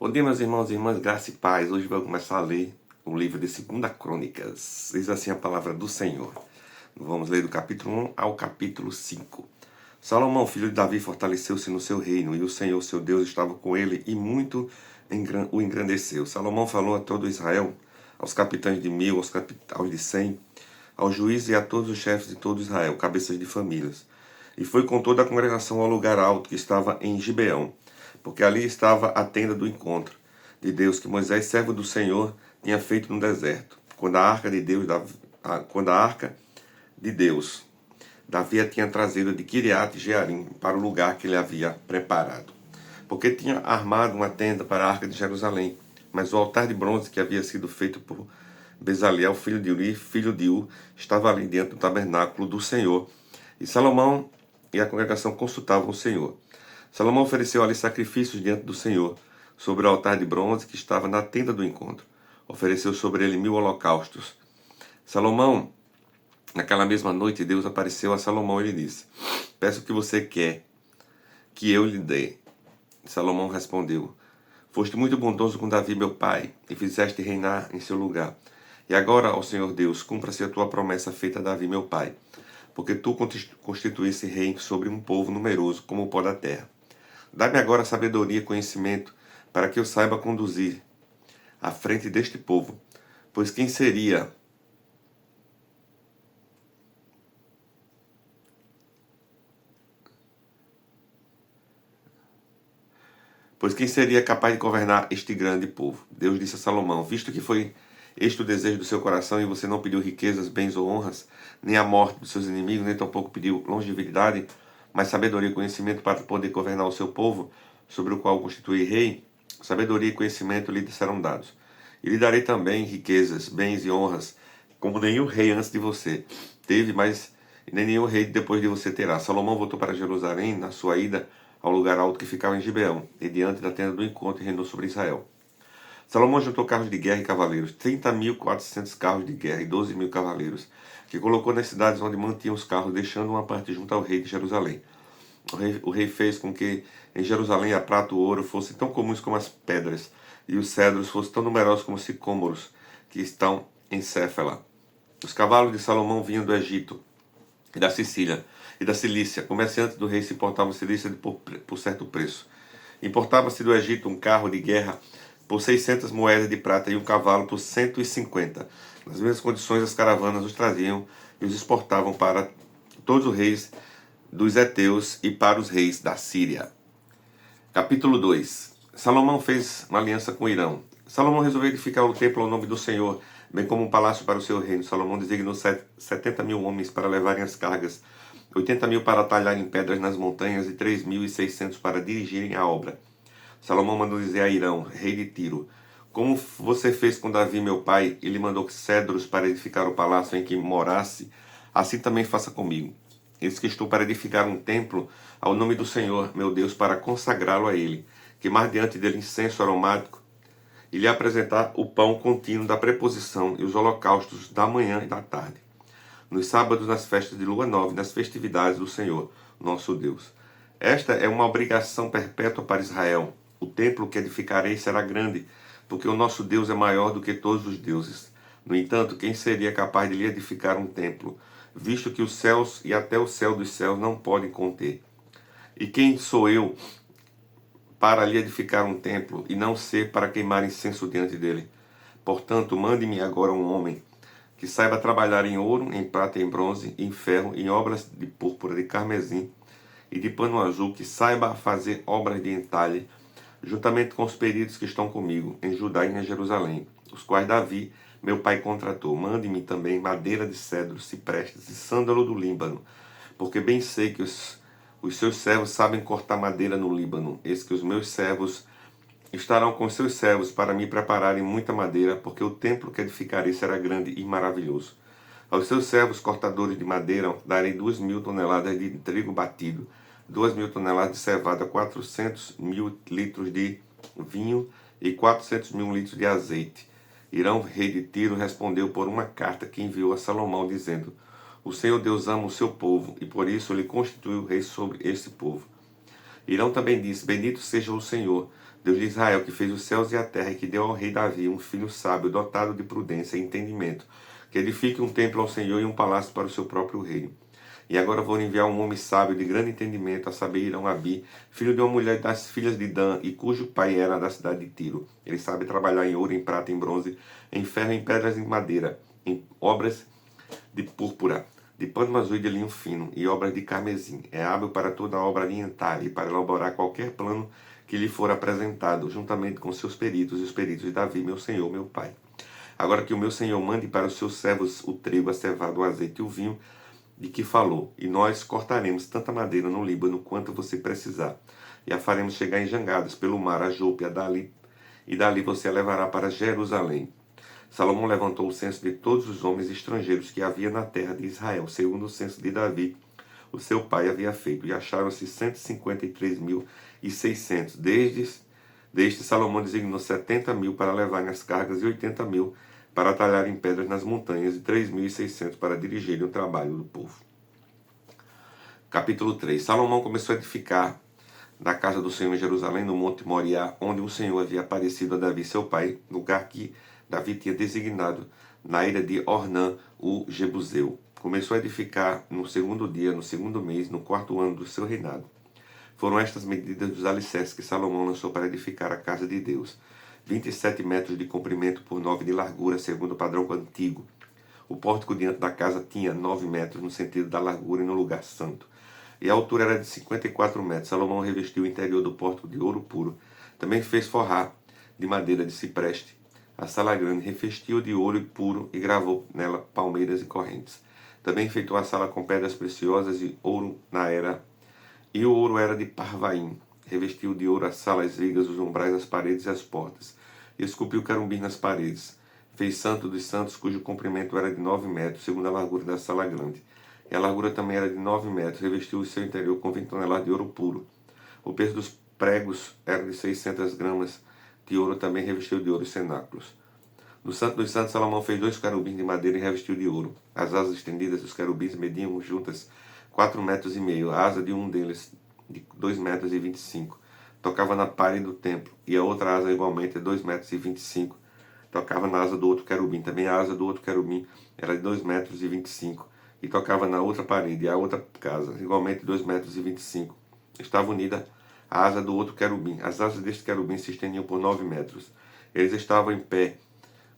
Bom dia, meus irmãos e irmãs, graça e paz. Hoje vamos começar a ler o livro de 2 Crônicas. Diz assim a palavra do Senhor. Vamos ler do capítulo 1 ao capítulo 5. Salomão, filho de Davi, fortaleceu-se no seu reino, e o Senhor, seu Deus, estava com ele e muito o engrandeceu. Salomão falou a todo Israel, aos capitães de 1000, aos de 100, aos juízes e a todos os chefes de todo Israel, cabeças de famílias. E foi com toda a congregação ao lugar alto que estava em Gibeão, porque ali estava a tenda do encontro de Deus que Moisés, servo do Senhor, tinha feito no deserto, quando a arca de Deus, Davi a tinha trazido de Kiriat-Jearim para o lugar que ele havia preparado. Porque tinha armado uma tenda para a arca de Jerusalém, mas o altar de bronze que havia sido feito por Bezaleel, filho de Uri, filho de U, estava ali dentro do tabernáculo do Senhor. E Salomão e a congregação consultavam o Senhor. Salomão ofereceu ali sacrifícios diante do Senhor, sobre o altar de bronze que estava na tenda do encontro. Ofereceu sobre ele 1000 holocaustos. Salomão, naquela mesma noite, Deus apareceu a Salomão e lhe disse: Peço o que você quer que eu lhe dê. Salomão respondeu: Foste muito bondoso com Davi, meu pai, e fizeste reinar em seu lugar. E agora, ó Senhor Deus, cumpra-se a tua promessa feita a Davi, meu pai, porque tu constituísse rei sobre um povo numeroso como o pó da terra. Dá-me agora sabedoria e conhecimento, para que eu saiba conduzir à frente deste povo, pois quem seria capaz de governar este grande povo? Deus disse a Salomão: Visto que foi este o desejo do seu coração, e você não pediu riquezas, bens ou honras, nem a morte dos seus inimigos, nem tampouco pediu longevidade, mas sabedoria e conhecimento para poder governar o seu povo, sobre o qual constituí rei, sabedoria e conhecimento lhe serão dados. E lhe darei também riquezas, bens e honras, como nenhum rei antes de você teve, mas nem nenhum rei depois de você terá. Salomão voltou para Jerusalém na sua ida ao lugar alto que ficava em Gibeão, e diante da tenda do encontro, e reinou sobre Israel. Salomão juntou carros de guerra e cavaleiros, 30.400 carros de guerra e 12.000 cavaleiros, que colocou nas cidades onde mantinham os carros, deixando uma parte junto ao rei de Jerusalém. O rei fez com que em Jerusalém a prata e o ouro fossem tão comuns como as pedras, e os cedros fossem tão numerosos como os sicômoros que estão em Céfala. Os cavalos de Salomão vinham do Egito e da Sicília e da Cilícia. Comerciantes do rei se importavam Cilícia por certo preço. Importava-se do Egito um carro de guerra por 600 moedas de prata e um cavalo por 150. Nas mesmas condições, as caravanas os traziam e os exportavam para todos os reis dos heteus e para os reis da Síria. Capítulo 2. Salomão fez uma aliança com Irão. Salomão resolveu edificar o templo ao nome do Senhor, bem como um palácio para o seu reino. Salomão designou 70.000 homens para levarem as cargas, 80.000 para talharem pedras nas montanhas e 3.600 para dirigirem a obra. Salomão mandou dizer a Irão, rei de Tiro: Como você fez com Davi, meu pai, e lhe mandou cedros para edificar o palácio em que morasse, assim também faça comigo. Eis que estou para edificar um templo ao nome do Senhor, meu Deus, para consagrá-lo a ele, queimar diante dele incenso aromático e lhe apresentar o pão contínuo da preposição e os holocaustos da manhã e da tarde, nos sábados, nas festas de lua nova e nas festividades do Senhor, nosso Deus. Esta é uma obrigação perpétua para Israel. O templo que edificarei será grande, porque o nosso Deus é maior do que todos os deuses. No entanto, quem seria capaz de lhe edificar um templo, visto que os céus e até o céu dos céus não podem conter? E quem sou eu para lhe edificar um templo, e não ser para queimar incenso diante dele? Portanto, mande-me agora um homem que saiba trabalhar em ouro, em prata, em bronze, em ferro, em obras de púrpura, de carmesim e de pano azul, que saiba fazer obras de entalhe, juntamente com os peritos que estão comigo, em Judá e em Jerusalém, os quais Davi, meu pai, contratou. Mande-me também madeira de cedro, ciprestes e sândalo do Líbano, porque bem sei que os seus servos sabem cortar madeira no Líbano. Eis que os meus servos estarão com seus servos para me prepararem muita madeira, porque o templo que edificarei será grande e maravilhoso. Aos seus servos cortadores de madeira darei 2.000 toneladas de trigo batido, 2.000 toneladas de cevada, 400.000 litros de vinho e 400.000 litros de azeite. Irão, rei de Tiro, respondeu por uma carta que enviou a Salomão, dizendo: O Senhor Deus ama o seu povo, e por isso ele constituiu rei sobre este povo. Irão também disse: Bendito seja o Senhor, Deus de Israel, que fez os céus e a terra, e que deu ao rei Davi um filho sábio, dotado de prudência e entendimento, que edifique um templo ao Senhor e um palácio para o seu próprio reino. E agora vou enviar um homem sábio de grande entendimento, a saber, Irão-Abi, filho de uma mulher das filhas de Dan, e cujo pai era da cidade de Tiro. Ele sabe trabalhar em ouro, em prata, em bronze, em ferro, em pedras e em madeira, em obras de púrpura, de pano azul e de linho fino, e obras de carmesim. É hábil para toda obra alimentar e para elaborar qualquer plano que lhe for apresentado, juntamente com seus peritos e os peritos de Davi, meu senhor, meu pai. Agora que o meu senhor mande para os seus servos o trigo, a cevada, o azeite e o vinho, de que falou, e nós cortaremos tanta madeira no Líbano quanto você precisar, e a faremos chegar em jangadas pelo mar a Jope, e dali você a levará para Jerusalém. Salomão levantou o censo de todos os homens estrangeiros que havia na terra de Israel, segundo o censo de Davi, o seu pai havia feito, e acharam-se 153.600. Desde Salomão designou 70.000 para levarem as cargas e 80.000 para talharem pedras nas montanhas e 3.600 para dirigirem o trabalho do povo. Capítulo 3. Salomão começou a edificar da casa do Senhor em Jerusalém, no monte Moriá, onde o Senhor havia aparecido a Davi, seu pai, lugar que Davi tinha designado na ilha de Ornã, o Jebuseu. Começou a edificar no segundo dia, no segundo mês, no quarto ano do seu reinado. Foram estas medidas dos alicerces que Salomão lançou para edificar a casa de Deus. 27 metros de comprimento por 9 de largura, segundo o padrão antigo. O pórtico diante da casa tinha 9 metros no sentido da largura e no lugar santo. E a altura era de 54 metros. Salomão revestiu o interior do pórtico de ouro puro. Também fez forrar de madeira de cipreste a sala grande, revestiu de ouro puro e gravou nela palmeiras e correntes. Também enfeitou a sala com pedras preciosas e ouro e o ouro era de Parvaim. Revestiu de ouro a sala, as vigas, os umbrais, as paredes e as portas. E esculpiu querubins nas paredes. Fez santo dos santos, cujo comprimento era de 9 metros, segundo a largura da sala grande. E a largura também era de 9 metros. Revestiu o seu interior com 20 toneladas de ouro puro. O peso dos pregos era de 600 gramas de ouro, também revestiu de ouro os cenáculos. No Santo dos Santos, Salomão fez 2 querubins de madeira e revestiu de ouro. As asas estendidas dos querubins mediam juntas 4,5 metros. A asa de um deles, de 2,25 metros, tocava na parede do templo, e a outra asa igualmente de 2,25 metros, tocava na asa do outro querubim. Também a asa do outro querubim era de 2,25 metros, e tocava na outra parede, e a outra casa, igualmente de 2,25 metros. Estava unida a asa do outro querubim. As asas deste querubim se estendiam por 9 metros. Eles estavam em pé,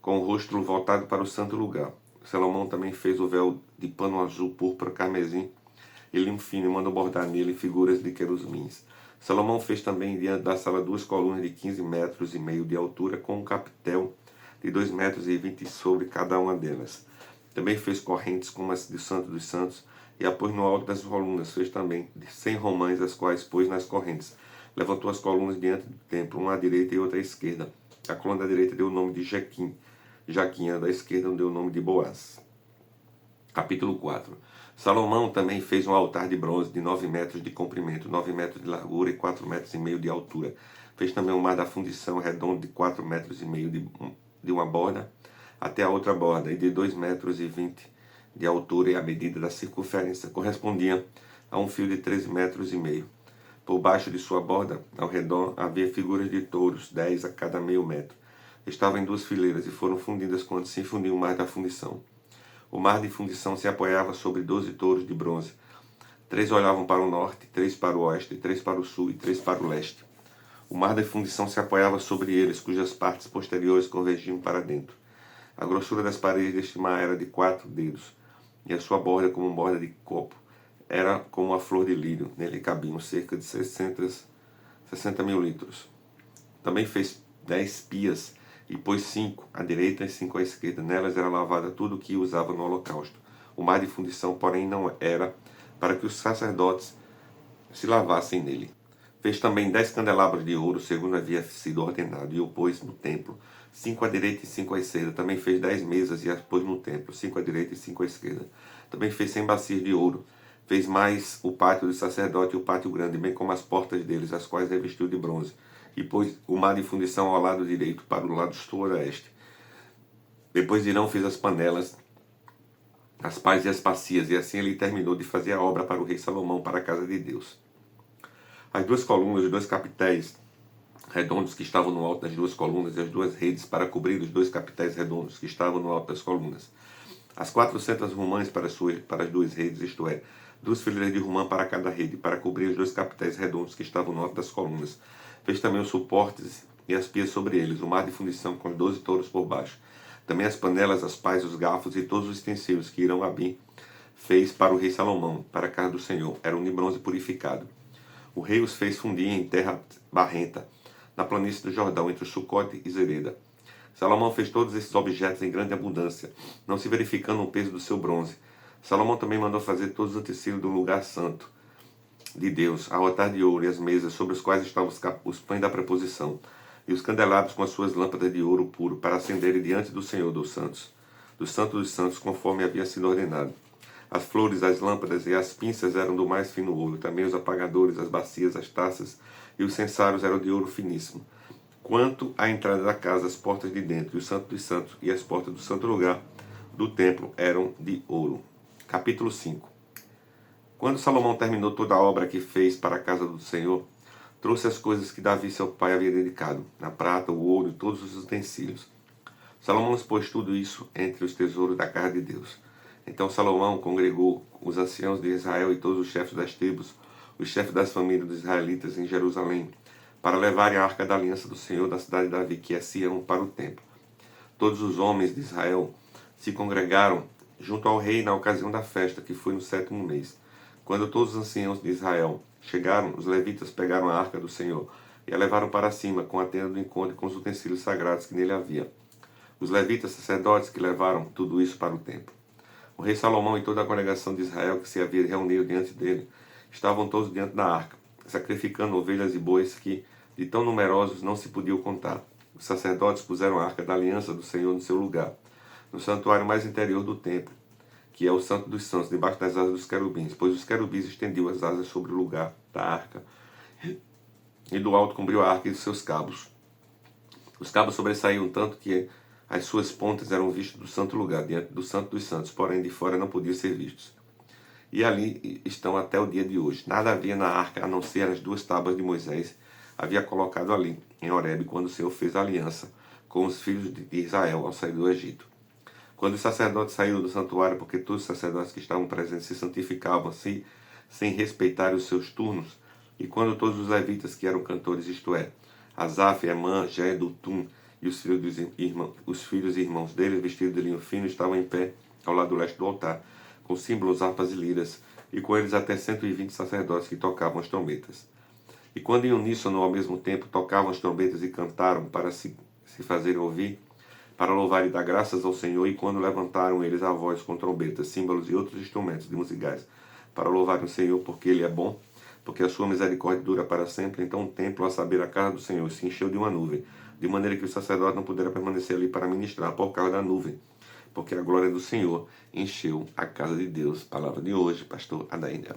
com o rosto voltado para o santo lugar. Salomão também fez o véu de pano azul, púrpura, carmesim e linho fino, e mandou bordar nele figuras de querubins. Salomão fez também diante da sala 2 colunas de 15,5 metros de altura, com um capitel de 2,20 metros sobre cada uma delas. Também fez correntes como as do Santo dos Santos, e a pôs no alto das colunas. Fez também 100 romãs, as quais pôs nas correntes. Levantou as colunas diante do templo, uma à direita e outra à esquerda. A coluna da direita deu o nome de Jaquim, a da esquerda deu o nome de Boaz. Capítulo 4. Salomão também fez um altar de bronze de 9 metros de comprimento, 9 metros de largura e 4,5 metros de altura. Fez também um mar da fundição redondo de 4,5 metros de uma borda até a outra borda, e de 2,20 metros de altura, e a medida da circunferência correspondia a um fio de 13,5 metros. Por baixo de sua borda, ao redor, havia figuras de touros, 10 a cada meio metro. Estavam em 2 fileiras e foram fundidas quando se fundiu o mar da fundição. O mar de fundição se apoiava sobre 12 touros de bronze. 3 olhavam para o norte, 3 para o oeste, 3 para o sul e 3 para o leste. O mar de fundição se apoiava sobre eles, cujas partes posteriores convergiam para dentro. A grossura das paredes deste mar era de 4 dedos, e a sua borda, como borda de copo, era como uma flor de lírio. Nele cabiam cerca de 60.000 litros. Também fez 10 pias, e pôs 5 à direita e 5 à esquerda. Nelas era lavada tudo o que usava no holocausto. O mar de fundição, porém, não era para que os sacerdotes se lavassem nele. Fez também 10 candelabros de ouro, segundo havia sido ordenado, e o pôs no templo, 5 à direita e 5 à esquerda. Também fez 10 mesas e as pôs no templo, 5 à direita e 5 à esquerda. Também fez 100 bacias de ouro. Fez mais o pátio do sacerdote e o pátio grande, bem como as portas deles, as quais revestiu de bronze. E pôs o mar de fundição ao lado direito, para o lado sudoeste. Depois de Irão fez as panelas, as pás e as bacias, e assim ele terminou de fazer a obra para o rei Salomão, para a casa de Deus. As 2 colunas, os 2 capitéis redondos que estavam no alto das duas colunas e as duas redes para cobrir os dois capitéis redondos que estavam no alto das colunas. As 400 romãs para as duas redes, isto é, 2 fileiras de romã para cada rede, para cobrir os dois capitéis redondos que estavam no alto das colunas. Fez também os suportes e as pias sobre eles, o mar de fundição com os 12 touros por baixo. Também as panelas, as pás, os garfos e todos os utensílios que Irão-Abi fez para o rei Salomão, para a casa do Senhor. Eram de bronze purificado. O rei os fez fundir em terra barrenta, na planície do Jordão, entre o Sucote e Zereda. Salomão fez todos esses objetos em grande abundância, não se verificando o peso do seu bronze. Salomão também mandou fazer todos os utensílios do lugar santo de Deus, ao altar de ouro e as mesas sobre os quais estavam os pães da preposição, e os candelabros com as suas lâmpadas de ouro puro, para acenderem diante do Senhor dos santos, dos santos, conforme havia sido ordenado. As flores, as lâmpadas e as pinças eram do mais fino ouro, também os apagadores, as bacias, as taças e os censários eram de ouro finíssimo. Quanto à entrada da casa, as portas de dentro, e o santo dos santos e as portas do santo lugar do templo eram de ouro. Capítulo 5. Quando Salomão terminou toda a obra que fez para a casa do Senhor, trouxe as coisas que Davi seu pai havia dedicado, a prata, o ouro e todos os utensílios. Salomão expôs tudo isso entre os tesouros da casa de Deus. Então Salomão congregou os anciãos de Israel e todos os chefes das tribos, os chefes das famílias dos israelitas em Jerusalém, para levarem a arca da aliança do Senhor da cidade de Davi, que é Sião, para o templo. Todos os homens de Israel se congregaram junto ao rei na ocasião da festa, que foi no 7º mês. Quando todos os anciãos de Israel chegaram, os levitas pegaram a arca do Senhor e a levaram para cima, com a tenda do encontro e com os utensílios sagrados que nele havia. Os levitas sacerdotes que levaram tudo isso para o templo. O rei Salomão e toda a congregação de Israel que se havia reunido diante dele, estavam todos diante da arca, sacrificando ovelhas e bois que, de tão numerosos, não se podiam contar. Os sacerdotes puseram a arca da aliança do Senhor no seu lugar, no santuário mais interior do templo, que é o Santo dos Santos, debaixo das asas dos querubins, pois os querubins estendiam as asas sobre o lugar da arca, e do alto cobriu a arca e os seus cabos. Os cabos sobressaíam tanto que as suas pontas eram vistas do santo lugar, diante do Santo dos Santos, porém de fora não podiam ser vistos. E ali estão até o dia de hoje. Nada havia na arca, a não ser as 2 tábuas de Moisés havia colocado ali, em Horebe, quando o Senhor fez aliança com os filhos de Israel ao sair do Egito. Quando os sacerdotes saíram do santuário, porque todos os sacerdotes que estavam presentes se santificavam assim, sem respeitar os seus turnos, e quando todos os levitas que eram cantores, isto é, Asaf, Emã, Jedutum e os filhos e irmãos deles, vestidos de linho fino, estavam em pé ao lado leste do altar, com símbolos, harpas e liras, e com eles até 120 sacerdotes que tocavam as trombetas. E quando em uníssono ao mesmo tempo tocavam as trombetas e cantaram para se fazerem ouvir, para louvar e dar graças ao Senhor, e quando levantaram eles a voz com trombetas, símbolos e outros instrumentos de musicais, para louvar o Senhor, porque Ele é bom, porque a sua misericórdia dura para sempre, então o templo, a saber, a casa do Senhor, se encheu de uma nuvem, de maneira que os sacerdotes não puderam permanecer ali para ministrar por causa da nuvem, porque a glória do Senhor encheu a casa de Deus. Palavra de hoje, pastor Adainel.